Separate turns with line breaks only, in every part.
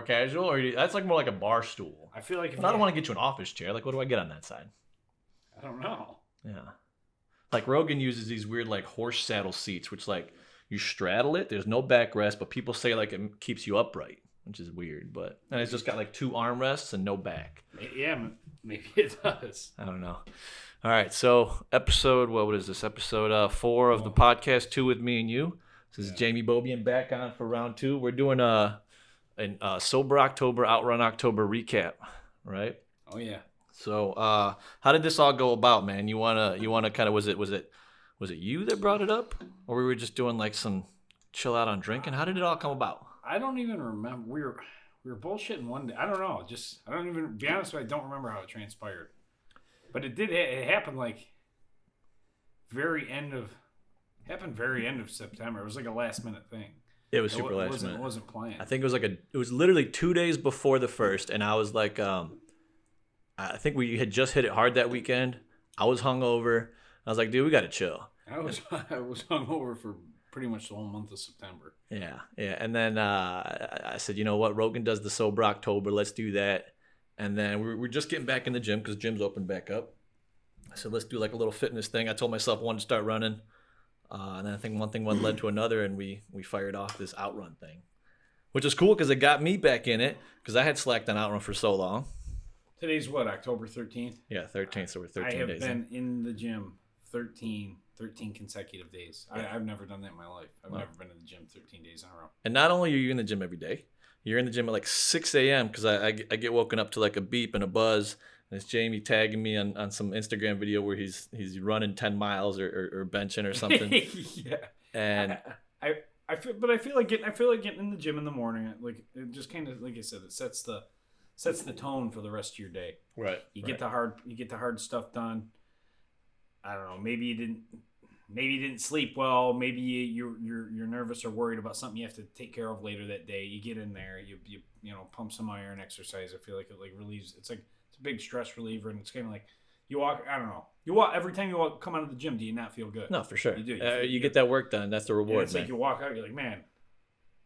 casual, or that's like more like a bar stool.
I feel like
I don't want to get you an office chair. Like, what do I get on that side?
I don't know.
Yeah. Like Rogan uses these weird like horse saddle seats, which like you straddle it. There's no backrest, but people say like it keeps you upright, which is weird. But and it's just got like 2 armrests and no back.
Yeah, maybe it does.
I don't know. All right, so what is this? Episode 4 of the podcast, 2 with me and you. This is Jamie Baubien back on for round 2. We're doing a Sober October, Outrun October recap, right?
Oh yeah.
So, how did this all go about, man? You wanna kind of was it you that brought it up, or we were just doing like some chill out on drinking? How did it all come about?
I don't even remember. We were bullshitting one day. I don't know. I don't even be honest with you, I don't remember how it transpired. But it did. It happened like very end of September. It was like a last minute thing.
It was super last minute.
It wasn't planned.
I think it was literally 2 days before the first, and I was like, I think we had just hit it hard that weekend. I was hungover. I was like, dude, we gotta chill.
I was hungover for pretty much the whole month of September.
Yeah. And then I said, you know what? Rogan does the Sober October. Let's do that. And then we're just getting back in the gym because gym's opened back up. I said, let's do like a little fitness thing. I told myself I wanted to start running. And then I think one led to another, and we fired off this Outrun thing, which is cool because it got me back in it because I had slacked on Outrun for so long. Today's
what, October 13th?
Yeah, 13th, so we're 13 days in.
I have been in the gym 13 consecutive days. I've never done that in my life. I've never been in the gym 13 days in a row.
And not only are you in the gym every day, you're in the gym at like 6 a.m. because I get woken up to like a beep and a buzz. And it's Jamie tagging me on some Instagram video where he's running 10 miles or benching or something.
Yeah.
And
I feel like getting in the gym in the morning. Like it just kind of, like I said, it sets the tone for the rest of your day.
Right.
You get the hard stuff done. I don't know. Maybe you didn't sleep well. Maybe you're nervous or worried about something you have to take care of later that day. You get in there. You pump some iron, exercise. I feel like it like relieves. It's a big stress reliever, and it's kind of like you walk. I don't know. You walk every time you come out of the gym. Do you not feel good?
No, for sure.
You do.
You get that work done. That's the reward.
It's like you walk out. You're like, man,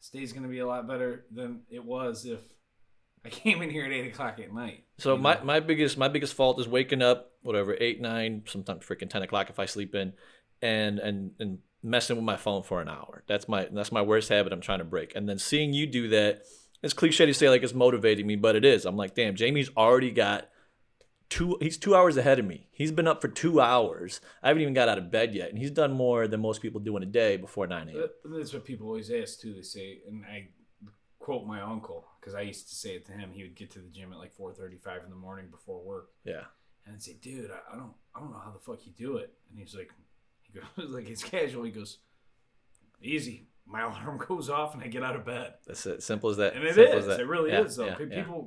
this day's gonna be a lot better than it was if I came in here at 8 o'clock at night.
So my biggest fault is waking up 8, 9, sometimes freaking 10 o'clock if I sleep in, and messing with my phone for an hour. That's my worst habit I'm trying to break. And then seeing you do that, it's cliche to say like it's motivating me, but it is. I'm like, damn, Jamie's already got he's 2 hours ahead of me. He's been up for 2 hours. I haven't even got out of bed yet, and he's done more than most people do in a day before 9 a.m.
That's what people always ask too. They say, and I quote my uncle because I used to say it to him. He would get to the gym at like 4:35 in the morning before work.
Yeah.
And I'd say, dude, I don't know how the fuck you do it. And he goes like it's casual. He goes, easy. My alarm goes off and I get out of bed.
That's it. Simple as that.
And it is. It really is though.
Yeah,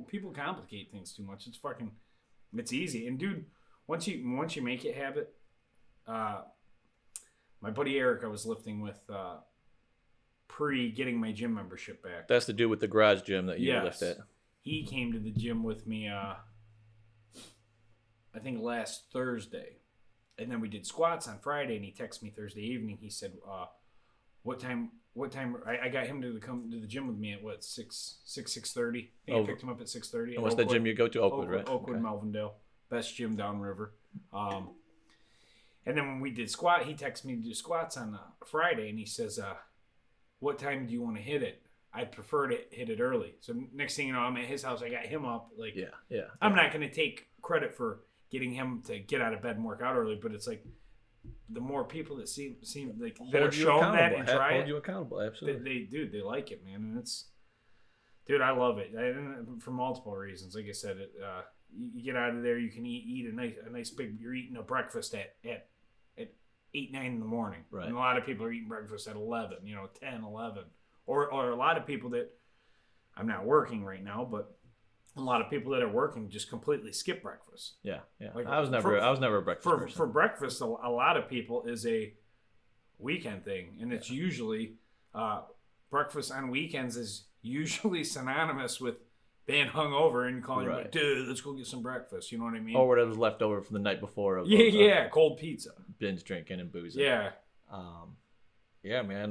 people complicate things too much. It's easy. And dude, once you make it habit, my buddy Eric I was lifting with pre getting my gym membership back.
That's the dude with the garage gym that you lift at.
He came to the gym with me I think last Thursday. And then we did squats on Friday, and he texted me Thursday evening. He said, what time I got him to come to the gym with me at what 6:30. I picked him up at 6:30.
What's the gym you go to? Oakwood, right?
Oakwood, okay. Melvindale, best gym downriver. And then when we did squat, he texted me to do squats on Friday, and he says, "What time do you want to hit it? I'd prefer to hit it early." So next thing you know, I'm at his house. I got him up. Like,
yeah.
I'm not going to take credit for getting him to get out of bed and work out early, but it's like the more people that seem like that are shown that and try it,
hold you accountable. Absolutely,
they like it, man, and it's, dude, I love it for multiple reasons. Like I said, you get out of there, you can eat a nice big. You're eating a breakfast at 8, 9 in the morning,
right?
And a lot of people are eating breakfast at 11, 10, 11, or a lot of people that I'm not working right now, but a lot of people that are working just completely skip breakfast.
Yeah.
Like
I was never a breakfast person.
For breakfast, a lot of people is a weekend thing, and it's usually breakfast on weekends is usually synonymous with being hungover and calling you like, dude, let's go get some breakfast. You know what I mean?
Or whatever was left over from the night before.
Cold pizza,
binge drinking and boozing.
Yeah,
yeah, man.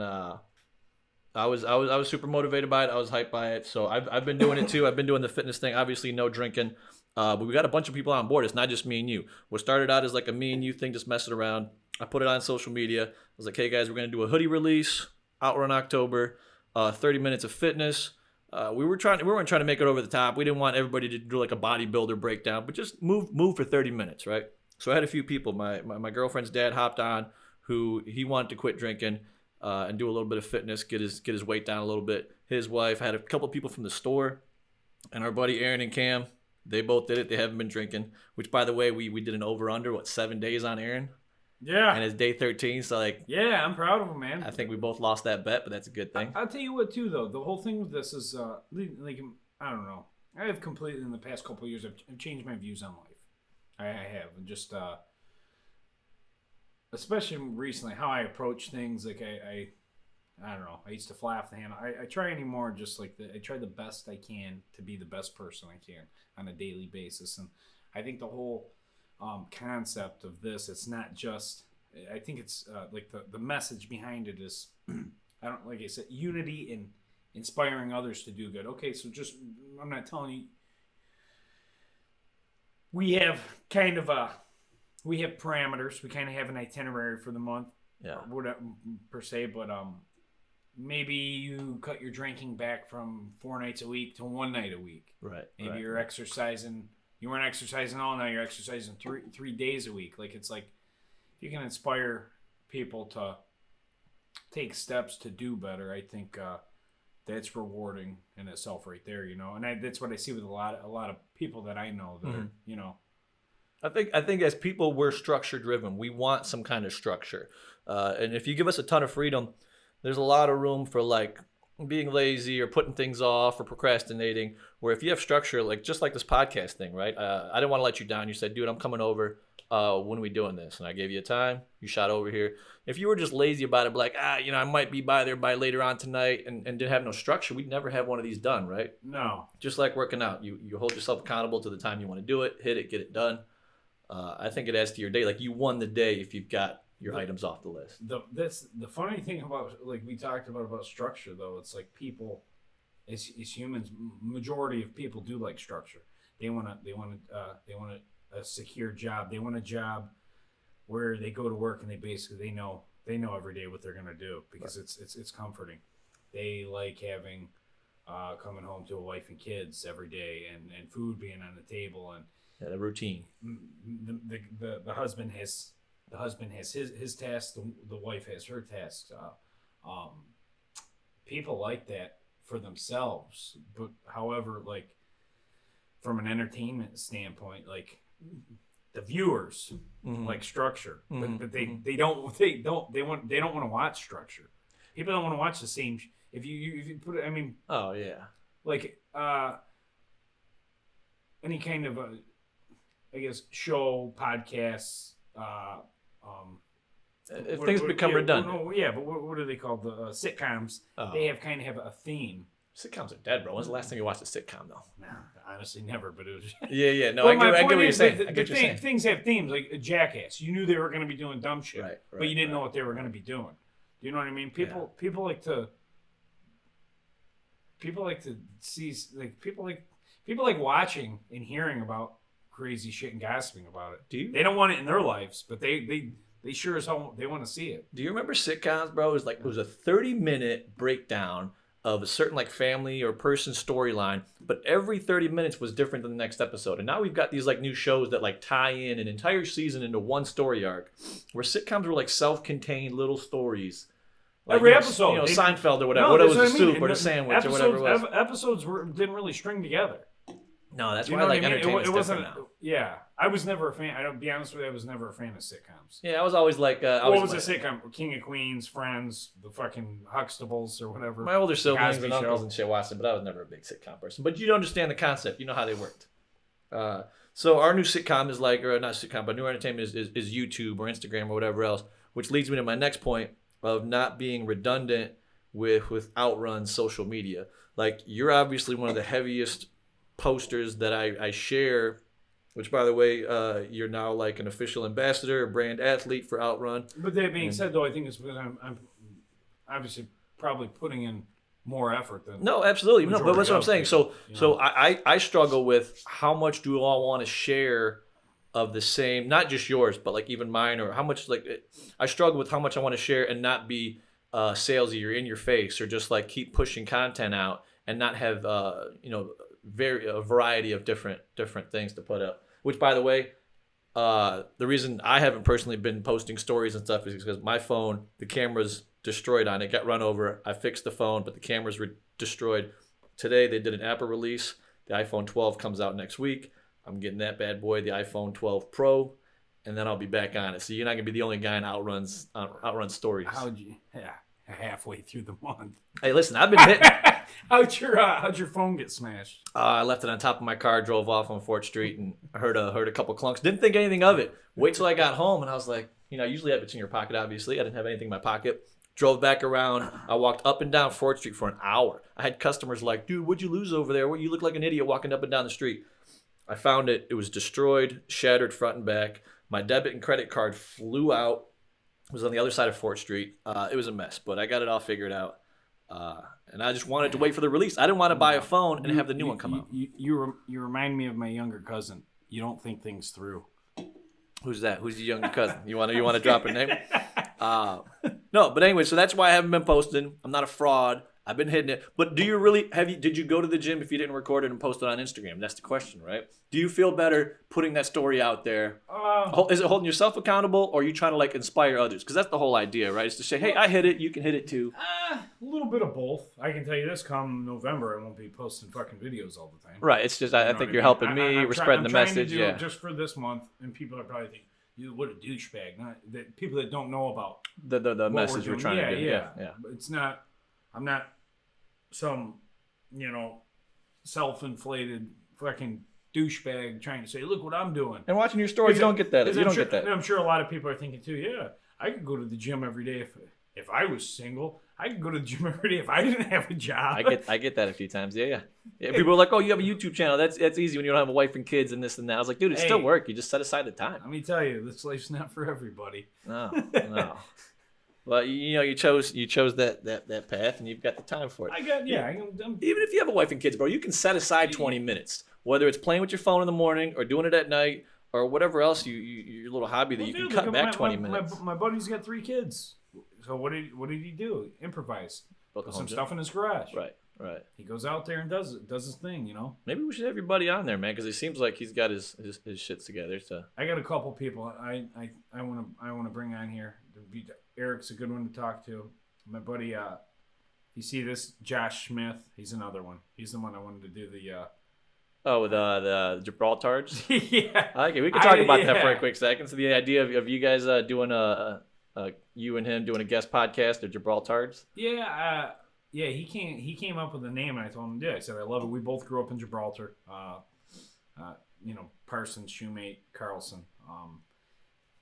I was super motivated by it. I was hyped by it. So I've been doing it too. I've been doing the fitness thing. Obviously, no drinking. But we got a bunch of people on board. It's not just me and you. What started out as like a me and you thing, just messing around. I put it on social media. I was like, hey guys, we're gonna do a hoodie release, Outrun October, 30 minutes of fitness. We weren't trying to make it over the top. We didn't want everybody to do like a bodybuilder breakdown, but just move for 30 minutes, right? So I had a few people. My girlfriend's dad hopped on, who he wanted to quit drinking and do a little bit of fitness, get his weight down a little bit. His wife, I had a couple people from the store, and our buddy Aaron and Cam, they both did it. They haven't been drinking, which by the way, we did an over-under, 7 days on Aaron?
Yeah.
And it's day 13, so like...
Yeah, I'm proud of him, man.
I think we both lost that bet, but that's a good thing.
I'll tell you what, too, though. The whole thing with this is, like, I don't know. I have completely, in the past couple of years, I've changed my views on life. I have. And just, especially recently, how I approach things. Like, I don't know. I used to fly off the handle. I try anymore just like, I try the best I can to be the best person I can on a daily basis. And I think the whole... concept of this, it's not just, I think it's like the message behind it is like I said, unity and inspiring others to do good. Okay, so just, I'm not telling you, we have parameters, we kind of have an itinerary for the month, whatever, per se, but maybe you cut your drinking back from 4 nights a week to 1 night a week.
Right.
Maybe you're exercising. You weren't exercising all night. You're exercising three days a week. Like, it's like, if you can inspire people to take steps to do better, I think that's rewarding in itself, right there. You know, and that's what I see with a lot of people that I know that are, you know.
I think as people, we're structure driven. We want some kind of structure, and if you give us a ton of freedom, there's a lot of room for like being lazy or putting things off or procrastinating. Where if you have structure, like just like this podcast thing, right? I didn't want to let you down. You said, dude, I'm coming over. When are we doing this? And I gave you a time. You shot over here. If you were just lazy about it, like, I might be by there by later on tonight and didn't have no structure, we'd never have one of these done, right?
No.
Just like working out. You hold yourself accountable to the time you want to do it, hit it, get it done. I think it adds to your day. Like, you won the day if you've got your items off the list.
That's the funny thing about, like we talked about structure, though. It's like people, as humans, majority of people do like structure. They want a secure job. They want a job where they go to work and they know every day what they're gonna do because it's comforting. They like having coming home to a wife and kids every day and food being on the table and
a routine.
The husband has his tasks. The wife has her tasks. People like that for themselves, but however, like from an entertainment standpoint, like the viewers like structure, but they don't want to watch structure. People don't want to watch the same. If you put it, I mean,
oh yeah,
like any kind of I guess show, podcasts.
Things become redundant.
But what are they called? The sitcoms. Oh. They have a theme.
Sitcoms are dead, bro. When's the last time you watched a sitcom, though?
No, honestly, never. But it was.
Yeah. No, I get what you're saying.
Things have themes, like a Jackass. You knew they were going to be doing dumb shit,
right,
but you didn't know what they were going to be doing. Do you know what I mean? People like to. People like to see, like people like watching and hearing about crazy shit and gossiping about it.
Do you?
They don't want it in their lives, but they sure as hell they want to see it.
Do you remember sitcoms, bro? It was a 30-minute breakdown of a certain like family or person storyline, but every 30 minutes was different than the next episode. And now we've got these like new shows that like tie in an entire season into one story arc, where sitcoms were like self-contained little stories. Like,
every episode,
Seinfeld or whatever. What it was a soup or the sandwich or whatever it was.
Episodes didn't really string together.
No, that's why I like entertainment stuff now.
Yeah, I was never a fan. I'll be honest with you, I was never a fan of sitcoms.
Yeah, I was always like...
what was a sitcom? King of Queens, Friends, the fucking Huxtables or whatever.
My older siblings and uncles and shit watched it, but I was never a big sitcom person. But you understand the concept. You know how they worked. So our new sitcom is like... Or not sitcom, but new entertainment is YouTube or Instagram or whatever else, which leads me to my next point of not being redundant with Outrun social media. Like, you're obviously one of the heaviest posters that I share, which by the way, you're now like an official ambassador, a brand athlete for Outrun.
But that being said, though, I think it's because I'm obviously probably putting in more effort than
No, absolutely. No, but that's what I'm saying. So,
you know?
so I struggle with how much do I want to share of the same, not just yours, but like even mine, or how much I struggle with how much I want to share and not be salesy or in your face, or just like keep pushing content out and not have a variety of different things to put up. Which, by the way, the reason I haven't personally been posting stories and stuff is because my phone, the camera's destroyed on it, got run over. I fixed the phone, but the cameras were destroyed. Today they did an Apple release. The iPhone 12 comes out next week. I'm getting that bad boy, the iPhone 12 Pro, and then I'll be back on it. So you're not gonna be the only guy in Outrun stories.
Halfway through the month?
Hey, listen, I've been hitting.
How'd your phone get smashed?
I left it on top of my car, drove off on 4th Street, and heard a couple clunks. Didn't think anything of it. Wait till I got home, and I was like, I usually have it in your pocket. Obviously, I didn't have anything in my pocket. Drove back around. I walked up and down 4th Street for an hour. I had customers like, dude, what'd you lose over there? Well, you look like an idiot walking up and down the street. I found it. It was destroyed, shattered front and back. My debit and credit card flew out. It was on the other side of 4th Street. It was a mess, but I got it all figured out. And I just wanted to wait for the release. I didn't want to buy a phone and have the new one come out.
You remind me of my younger cousin. You don't think things through.
Who's that? Who's your younger cousin? You want to drop a name? No, but anyway, so that's why I haven't been posting. I'm not a fraud. I've been hitting it. But did you go to the gym if you didn't record it and post it on Instagram? That's the question, right? Do you feel better putting that story out there? Is it holding yourself accountable, or are you trying to inspire others? Because that's the whole idea, right? Is to say, hey, I hit it, you can hit it too.
A little bit of both. I can tell you this, come November, I won't be posting fucking videos all the time.
Right. It's just, I think you're helping me. We're spreading the message.
I'm trying to do it just for this month, and people are probably thinking, what a douchebag. People that don't know about
the message we're trying to do. Yeah.
But it's not, I'm not some, self-inflated fucking douchebag trying to say, look what I'm doing.
And watching your story, you don't get that. You don't get that.
I'm sure a lot of people are thinking too, yeah, I could go to the gym every day if I was single. I could go to the gym every day if I didn't have a job.
I get that a few times. Yeah. People are like, oh, you have a YouTube channel. That's easy when you don't have a wife and kids and this and that. I was like, dude, it's still work. You just set aside the time.
Let me tell you, this life's not for everybody.
No. Well, you chose that path, and you've got the time for it.
I'm,
even if you have a wife and kids, bro, you can set aside 20 minutes, whether it's playing with your phone in the morning or doing it at night or whatever else your little hobby that you can cut back 20 minutes.
My buddy's got 3 kids. So what did he do? Improvise. Put some stuff in his garage.
Right.
He goes out there and does his thing,
Maybe we should have your buddy on there, man, because it seems like he's got his shits together. So
I got a couple people I want to bring on here. Eric's a good one to talk to. My buddy, you see this, Josh Smith? He's another one. He's the one I wanted to do the.
The Gibraltars.
Yeah.
Okay, we can talk about that for a quick second. So the idea of you guys doing you and him doing a guest podcast at Gibraltars.
Yeah. He came up with a name, and I told him to do it. I said, I love it. We both grew up in Gibraltar. Parsons, Shoemate, Carlson.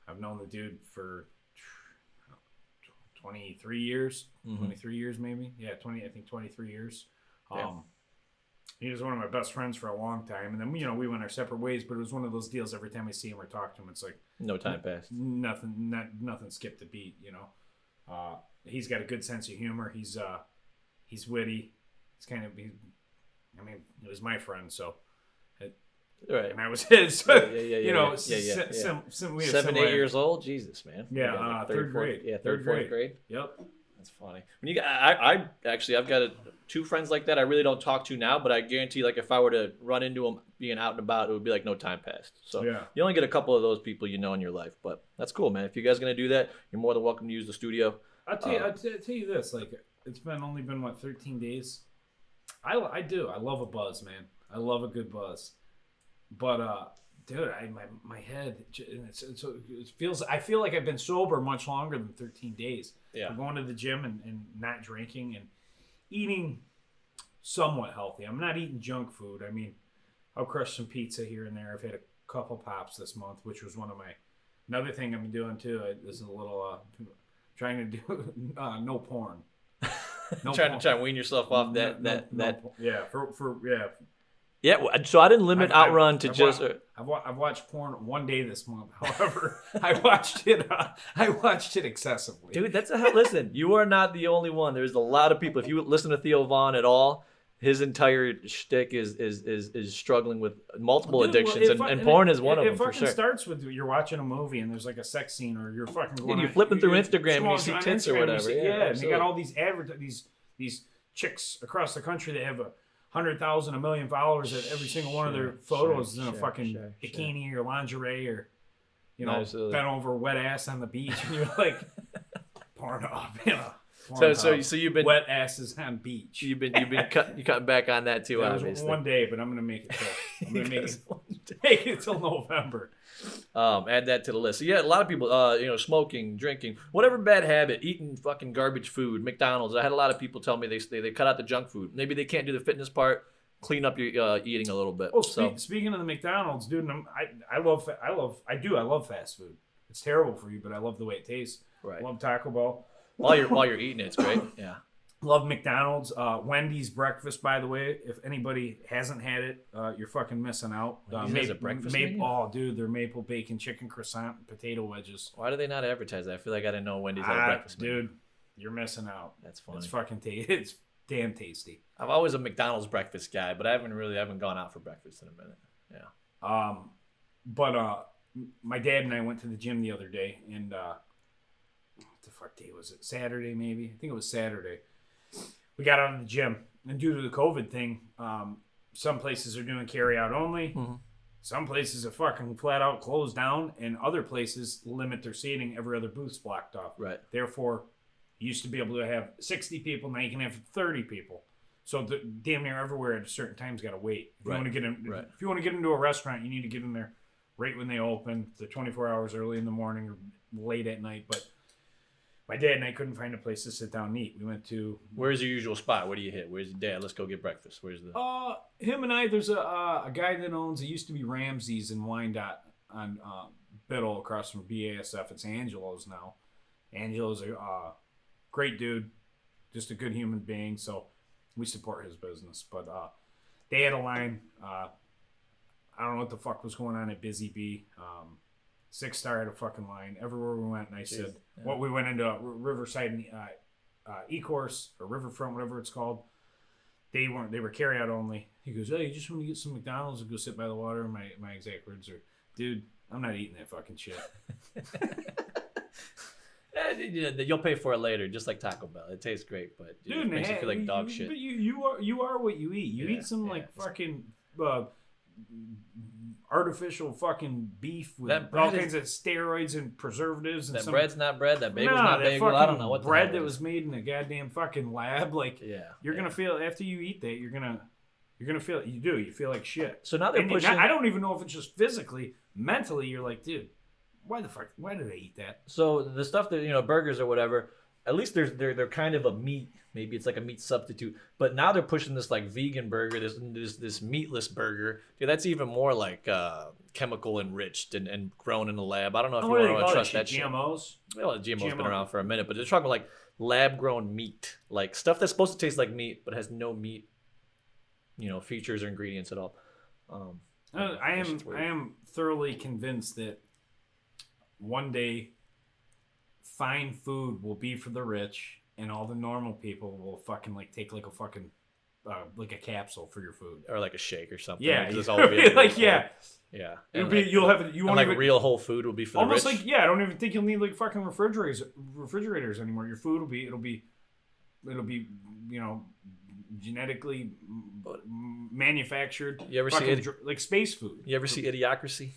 I've known the dude for 23 years. Mm-hmm. 23 years, maybe. Yeah, 23 years. He was one of my best friends for a long time. And then, we went our separate ways, but it was one of those deals every time I see him or talk to him, it's like...
No time passed.
Nothing skipped a beat, He's got a good sense of humor. He's witty. It was my friend, so...
Right.
And I was his. So,
yeah. 7, 8 years old? Jesus, man.
Yeah, third grade.
Yeah, third, fourth grade.
Yep.
That's funny. When I've got 2 friends like that I really don't talk to now, but I guarantee, if I were to run into them being out and about, it would be like no time passed. So you only get a couple of those people in your life, but that's cool, man. If you guys are going to do that, you're more than welcome to use the studio.
I'll tell you this, it's only been 13 days. I love a buzz, man. I love a good buzz. But dude, my head, it feels. I feel like I've been sober much longer than 13 days.
Yeah,
I'm going to the gym and not drinking and eating somewhat healthy. I'm not eating junk food. I'll crush some pizza here and there. I've had a couple pops this month, which was another thing I've been doing too. This is a little trying to do no porn.
Trying to wean yourself off that.
Yeah,
Yeah, so I didn't limit Outrun to
I've
just.
I've watched porn one day this month. However, I watched it excessively.
Dude, that's listen. You are not the only one. There's a lot of people. If you listen to Theo Vaughn at all, his entire shtick is struggling with multiple addictions, and porn is one of them for sure.
It fucking starts with you're watching a movie and there's like a sex scene, or you're fucking going.
You're flipping through Instagram and you see tits or whatever.
Yeah, and they got all these these chicks across the country that have 100,000, 1 million followers at every single one of their photos in a fucking bikini or lingerie or, bent over wet ass on the beach, and you're like, porn up,
So you've been
wet asses on beach.
You've been cutting back on that too.
That
obviously,
was one day, but I'm gonna make it. I'm gonna make it till November.
Add that to the list. So yeah, a lot of people, smoking, drinking, whatever bad habit, eating fucking garbage food, McDonald's. I had a lot of people tell me they cut out the junk food. Maybe they can't do the fitness part. Clean up your eating a little bit.
Oh, speaking of the McDonald's, dude, I love fast food. It's terrible for you, but I love the way it tastes.
Right.
I love Taco Bell.
While you're eating it, it's great. Yeah.
Love McDonald's. Wendy's breakfast, by the way. If anybody hasn't had it, you're fucking missing out.
Wendy's has a breakfast menu?
Oh, dude, their maple bacon chicken croissant and potato wedges.
Why do they not advertise that? I feel like I didn't know Wendy's had a breakfast menu.
Dude, you're missing out.
That's funny.
It's fucking tasty. It's damn tasty.
I'm always a McDonald's breakfast guy, but I haven't gone out for breakfast in a minute. Yeah.
But my dad and I went to the gym the other day, and what the fuck day was it? Saturday, maybe? I think it was Saturday. We got out of the gym, and due to the COVID thing, some places are doing carry out only. Mm-hmm. Some places are fucking flat out closed down, and other places limit their seating. Every other booth's blocked off.
Right.
Therefore, you used to be able to have 60 people, now you can have 30 people. So damn near everywhere at a certain time's got to wait. If you want to get in, if you want to get into a restaurant, you need to get in there right when they open. The 24 hours early in the morning or late at night. But my dad and I couldn't find a place to sit down and eat. We went to.
Where's your usual spot? Where do you hit? Where's your dad? Let's go get breakfast. Where's the?
Him and I. There's a guy that owns. It used to be Ramsey's in Wyandotte on Biddle across from BASF. It's Angelo's now. Angelo's a great dude, just a good human being. So we support his business. But they had a line. I don't know what the fuck was going on at Busy Bee. 6-star had a fucking line everywhere we went, and I said, "What we went into Riverside E-Course or Riverfront, whatever it's called. They were carry out only." He goes, "Hey, you just want to get some McDonald's and go sit by the water?" And my exact words are, "Dude, I'm not eating that fucking shit."
You'll pay for it later, just like Taco Bell. It tastes great, but dude, it makes you feel like dog shit.
But you are what you eat. You eat some like fucking artificial fucking beef with all kinds of steroids and preservatives. And
that bread's not bread. That bagel's not bagel. I don't know what
bread that was made in a goddamn fucking lab. Like you're gonna feel after you eat that. You're gonna feel. You feel like shit.
So now they're pushing.
I don't even know if it's just physically, mentally. You're like, dude, why did I eat that?
So the stuff that burgers or whatever, at least they're kind of a meat. Maybe it's like a meat substitute. But now they're pushing this like vegan burger, this meatless burger. Dude, that's even more like chemical enriched and grown in the lab. I don't know if you want to trust that shit.
GMOs?
Well, GMO's been around for a minute, but they're talking like lab grown meat, like stuff that's supposed to taste like meat but has no meat, features or ingredients at all.
I am thoroughly convinced that one day fine food will be for the rich. And all the normal people will fucking take like a fucking like a capsule for your food
or like a shake or something.
Yeah,
it's all yeah.
You'll have you won't
like
even,
real whole food will be for
almost
the rich.
I don't even think you'll need like fucking refrigerators anymore. Your food it'll be genetically manufactured.
You ever see
like space food?
You ever see Idiocracy?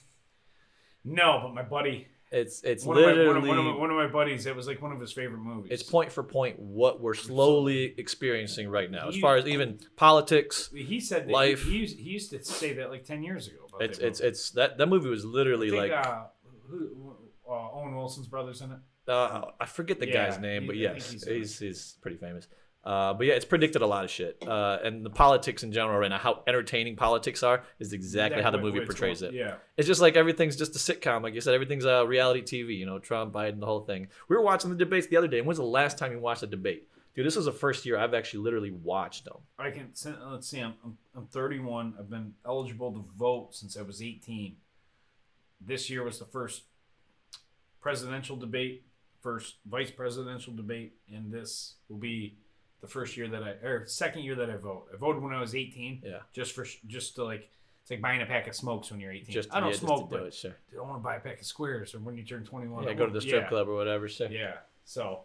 No, but my buddy.
It's
literally one of my buddies. It was like one of his favorite movies.
It's point for point what we're slowly experiencing right now, as far as even politics.
He said that
life.
He used to say that like 10 years ago. About
that movie was literally
Owen Wilson's brother's in it.
I forget the guy's name, but yes, he's pretty famous. But yeah, it's predicted a lot of shit. And the politics in general right now, how entertaining politics are, is exactly how the movie portrays it.
Yeah.
It's just like everything's just a sitcom. Like you said, everything's reality TV, Trump, Biden, the whole thing. We were watching the debates the other day. And when's the last time you watched a debate? Dude, this is the first year I've actually literally watched them.
Let's see. I'm 31. I've been eligible to vote since I was 18. This year was the first presidential debate, first vice presidential debate, and this will be the second year that I vote. I voted when I was 18.
Yeah.
Just to like, it's like buying a pack of smokes when you're 18.
Just
I don't smoke,
but
but
sure.
I don't want to buy a pack of squares or when you turn 21.
Yeah, go to the strip club or whatever. Sure.
Yeah. So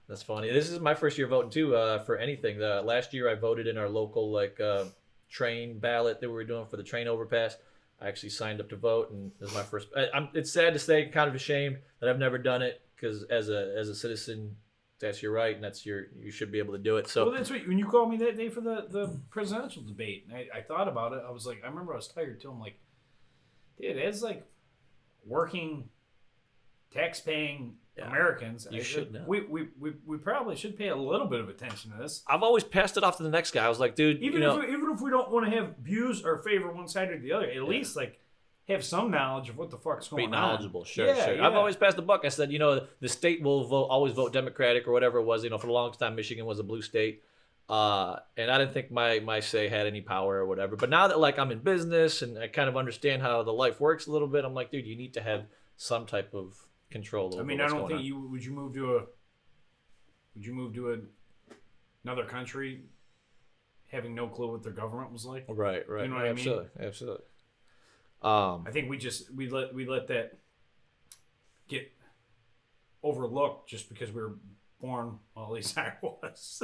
that's funny. This is my first year voting too. For anything. Last year I voted in our local train ballot that we were doing for the train overpass. I actually signed up to vote, and this is my first. It's sad to say, kind of ashamed that I've never done it because as a citizen, that's your right, and you should be able to do it. So
well, that's what when you called me that day for the presidential debate, and I thought about it. I was like, I remember I was tired too. I'm like, dude, as like working, tax-paying Americans,
you should know.
We probably should pay a little bit of attention to this.
I've always passed it off to the next guy. I was like, dude,
even if we don't want to have views or favor one side or the other, at least like have some knowledge of what the fuck's going on.
Be knowledgeable, sure. I've always passed the buck. I said, the state will always vote Democratic or whatever it was. For the longest time, Michigan was a blue state. And I didn't think my say had any power or whatever. But now that I'm in business and I kind of understand how the life works a little bit, I'm like, dude, you need to have some type of control over
I don't think you would you move to another country having no clue what their government was like?
Right.
You know what I mean?
Absolutely.
I think we let that get overlooked just because we were born, well, at least I was.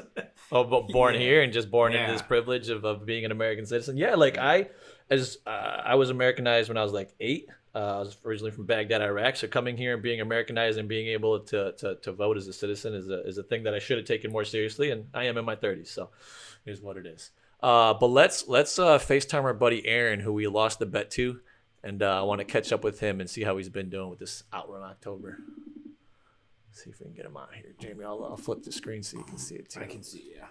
But born here and just born into this privilege of being an American citizen. Yeah, I was Americanized when I was 8. I was originally from Baghdad, Iraq. So coming here and being Americanized and being able to vote as a citizen is a thing that I should have taken more seriously. And I am in my 30s, so here's what it is. But let's FaceTime our buddy Aaron, who we lost the bet to, and I want to catch up with him and see how he's been doing with this Outrun October. See if we can get him out here. Jamie, I'll flip the screen so you can see it too.
I can see, yeah.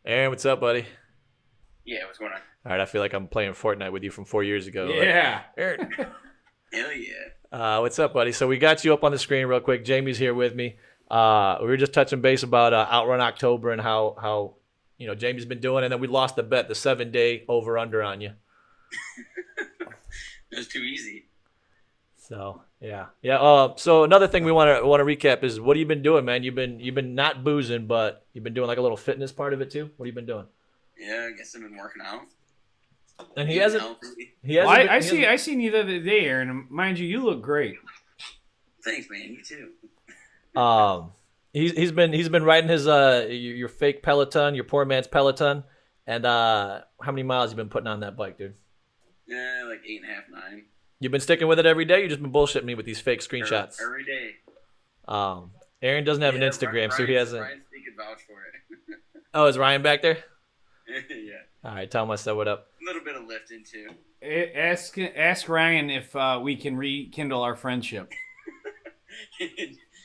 Aaron, what's up, buddy?
Yeah, what's going on?
All right, I feel like I'm playing Fortnite with you from 4 years ago.
Yeah.
Aaron.
Hell yeah.
What's up, buddy? So we got you up on the screen real quick. Jamie's here with me. We were just touching base about Outrun October and how Jamie's been doing, and then we lost the bet, the 7-day over/under on you.
It was too easy.
So yeah. So another thing we want to recap is what have you been doing, man? You've been not boozing, but you've been doing a little fitness part of it too. What have you been doing?
Yeah, I guess I've been working out.
And he hasn't.
I seen you the other day, Aaron. And mind you look great.
Thanks, man. You too.
He's been riding his your fake Peloton, your poor man's Peloton, and how many miles you been putting on that bike, dude?
Yeah, 8.5, 9.
You've been sticking with it every day. You just been bullshitting me with these fake screenshots.
Every day.
Aaron doesn't have an Instagram, so he hasn't.
Ryan could vouch for it.
Oh, is Ryan back there?
Yeah.
All right, tell him I said what up.
A little bit of lifting too.
Ask Ryan if we can rekindle our friendship.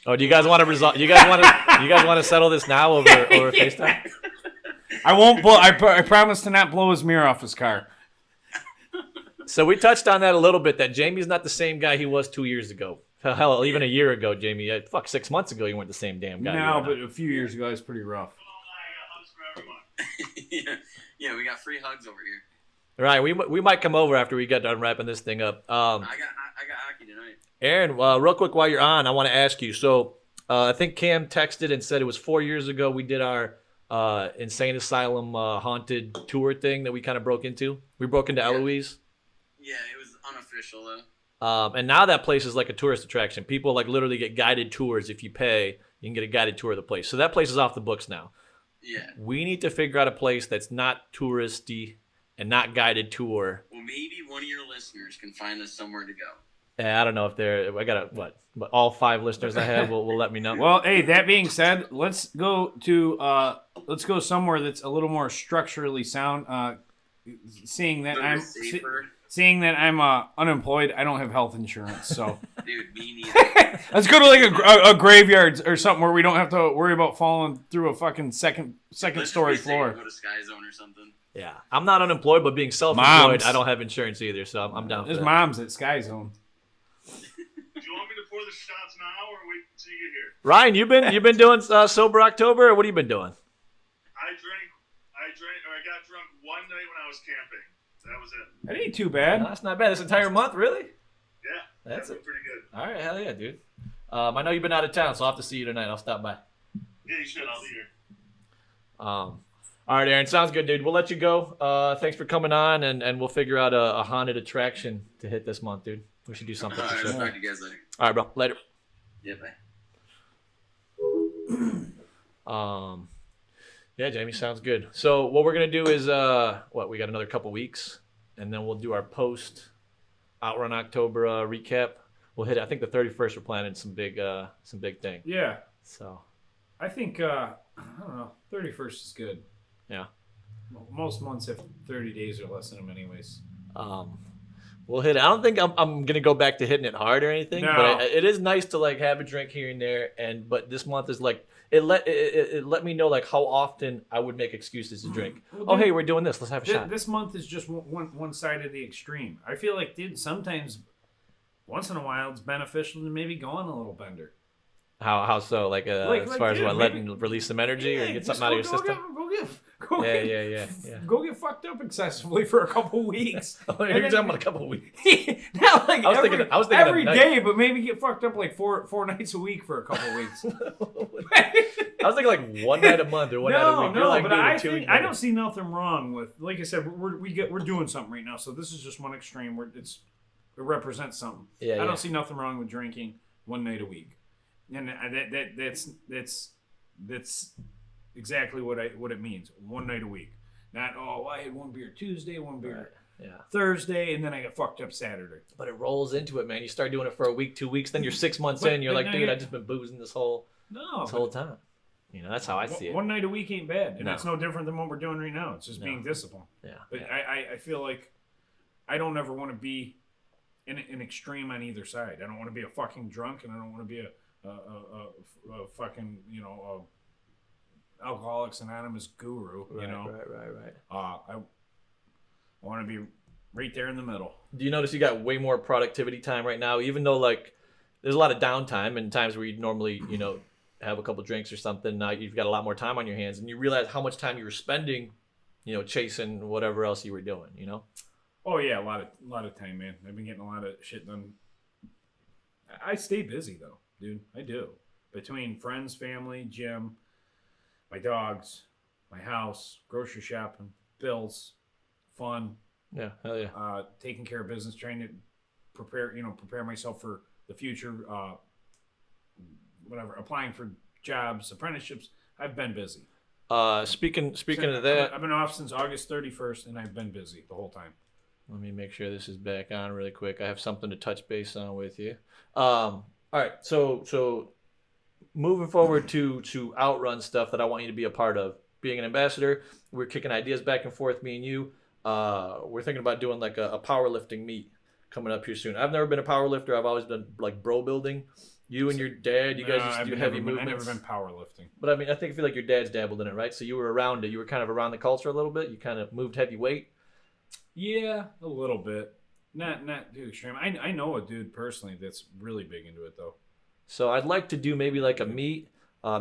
Oh, do you guys want to resolve? You guys want to settle this now over FaceTime?
I won't blow. I promise to not blow his mirror off his car.
So we touched on that a little bit. That Jamie's not the same guy he was 2 years ago. Hell, even a year ago, Jamie. 6 months ago, you weren't the same damn guy.
No, but a few years ago, it was pretty rough.
Yeah, we got free hugs over here.
Right, we might come over after we get done wrapping this thing up.
I got hockey tonight.
Aaron, real quick while you're on, I want to ask you. So I think Cam texted and said it was 4 years ago we did our insane asylum haunted tour thing that we kind of broke into. We broke into Eloise.
Yeah, it was unofficial though.
And now that place is like a tourist attraction. People literally get guided tours. If you pay, you can get a guided tour of the place. So that place is off the books now.
Yeah.
We need to figure out a place that's not touristy and not guided tour.
Well, maybe one of your listeners can find us somewhere to go.
Yeah, I don't know if I got what all 5 listeners I have will let me know.
Well, hey, that being said, let's go somewhere that's a little more structurally sound. Seeing that I'm unemployed, I don't have health insurance, so.
Dude, me neither.
Let's go to a graveyard or something where we don't have to worry about falling through a fucking second story floor.
Go to Sky Zone or something.
Yeah, I'm not unemployed, but being self-employed, I don't have insurance either, so I'm down for
There's
that.
moms at Sky Zone.
Do you want me to pour
the shots now, or wait until you get here?
Ryan, you've been doing sober October, or what have you been doing?
I got drunk one night when I was camping. That was it.
That ain't too bad.
No, that's not bad. This entire month, really?
Yeah,
That's
that went pretty good.
All right, hell yeah, dude. I know you've been out of town, so I'll have to see you tonight. I'll stop by.
Yeah, you should. I'll be here.
All right, Aaron, sounds good, dude. We'll let you go. Thanks for coming on, and we'll figure out a haunted attraction to hit this month, dude. We should do something
All
for
right, I'll
sure.
talk to you guys later.
All right, bro. Later.
Yeah, bye.
Yeah, Jamie, sounds good. So what we're gonna do is we got another couple weeks, and then we'll do our post Outrun October recap. We'll hit. I think the 31st we're planning some big thing.
Yeah.
So
I think, I don't know, 31st is good.
yeah.
Most months have 30 days or less in them anyways.
We'll hit it. I don't think I'm gonna go back to hitting it hard or anything,
No.
but it is nice to like have a drink here and there. But this month is like it let me know like how often I would make excuses to drink.
Well,
Oh,
dude,
hey, we're doing this. Let's have a shot.
This month is just one side of the extreme. I feel like, dude, sometimes, once in a while, it's beneficial to maybe go on a little bender.
How so? Like, as far as
dude,
what,
maybe-
letting release some energy or get
just
something out of your system? Yeah.
Go get fucked up excessively for a couple weeks.
Oh, you're talking about a couple weeks.
Not like
I was thinking
every
of
day, but maybe get fucked up like four nights a week for a couple weeks.
I was thinking like one night a month or one night a week. You're like,
but
dude,
I
a 2 week
think I
limit.
don't see nothing wrong with. Like I said, we're doing something right now, so this is just one extreme where it represents something.
Yeah,
I
yeah.
don't see nothing wrong with drinking one night a week, and that's exactly what it means. One night a week, not I had one beer Tuesday, one beer Thursday, and then I got fucked up Saturday.
But it rolls into it, man. You start doing it for a week, 2 weeks, then you're 6 months in. You're
but
like,
now
dude,
you're-
I just been boozing this whole time. You know, that's how I see it.
One night a week ain't bad, and
No.
it's no different than what we're doing right now. It's just being disciplined.
Yeah.
But I feel like I don't ever want to be in an extreme on either side. I don't want to be a fucking drunk, and I don't want to be a fucking Alcoholics Anonymous guru.
Right,
you know,
right.
I want to be right there in the middle.
Do you notice you got way more productivity time right now, even though like there's a lot of downtime and times where you'd normally, have a couple drinks or something. Now you've got a lot more time on your hands, and you realize how much time you were spending, chasing whatever else you were doing.
Oh yeah, a lot of time, man. I've been getting a lot of shit done. I stay busy though, dude. I do. Between friends, family, gym, my dogs, my house, grocery shopping, bills, fun.
Yeah, hell yeah.
Taking care of business, trying to prepare myself for the future. Whatever, applying for jobs, apprenticeships. I've been busy.
Speaking of that,
I've been off since August 31st, and I've been busy the whole time.
let me make sure this is back on really quick. I have something to touch base on with you. All right, so moving forward to Outrun stuff that I want you to be a part of. Being an ambassador, we're kicking ideas back and forth, me and you. We're thinking about doing like a powerlifting meet coming up here soon. I've never been a power lifter. I've always been like bro building. You and your dad, you guys just do heavy movements.
I've never been powerlifting.
But I mean, I feel like your dad's dabbled in it, right? So you were around it. You were kind of around the culture a little bit. You kind of moved heavy weight.
Yeah, a little bit. Not too extreme. I know a dude personally that's really big into it though.
So I'd like to do maybe like a meet,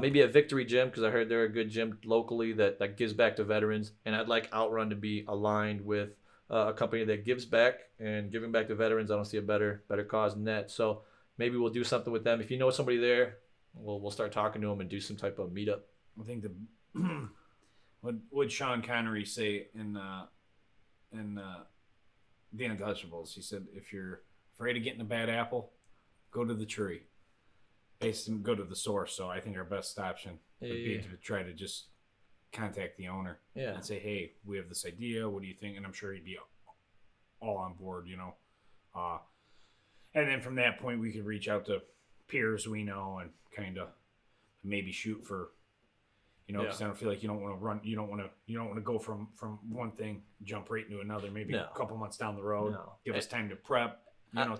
maybe a Victory Gym, because I heard they're a good gym locally that gives back to veterans. And I'd like Outrun to be aligned with a company that gives back, and giving back to veterans. I don't see a better cause than that. So maybe we'll do something with them. If you know somebody there, we'll start talking to them and do some type of meetup.
I think what would Sean Connery say in The Untouchables? He said, if you're afraid of getting a bad apple, go to the tree. Basically, go to the source. So I think our best option would be to try to just contact the owner and say, hey, we have this idea. What do you think? And I'm sure he'd be all on board, and then from that point, we could reach out to peers we know and kind of maybe shoot for, because I don't feel like you don't want to run. You don't want to go from one thing, jump right into another. Maybe a couple months down the road, give us time to prep.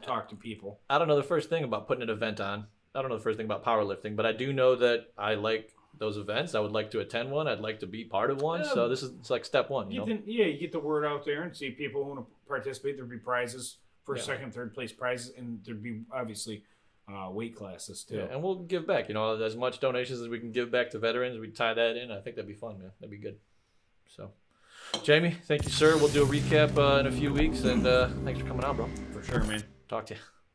Talk to people.
I don't know the first thing about putting an event on. I don't know the first thing about powerlifting, but I do know that I like those events. I would like to attend one. I'd like to be part of one. So it's like step one. You
get the word out there and see people who want to participate. There'd be prizes, first, second, third place prizes, and there'd be obviously weight classes too.
Yeah, and we'll give back. As much donations as we can give back to veterans. We tie that in. I think that'd be fun, man. That'd be good. So, Jamie, thank you, sir. We'll do a recap in a few weeks, and thanks for coming on, bro.
For sure, man.
Talk to you.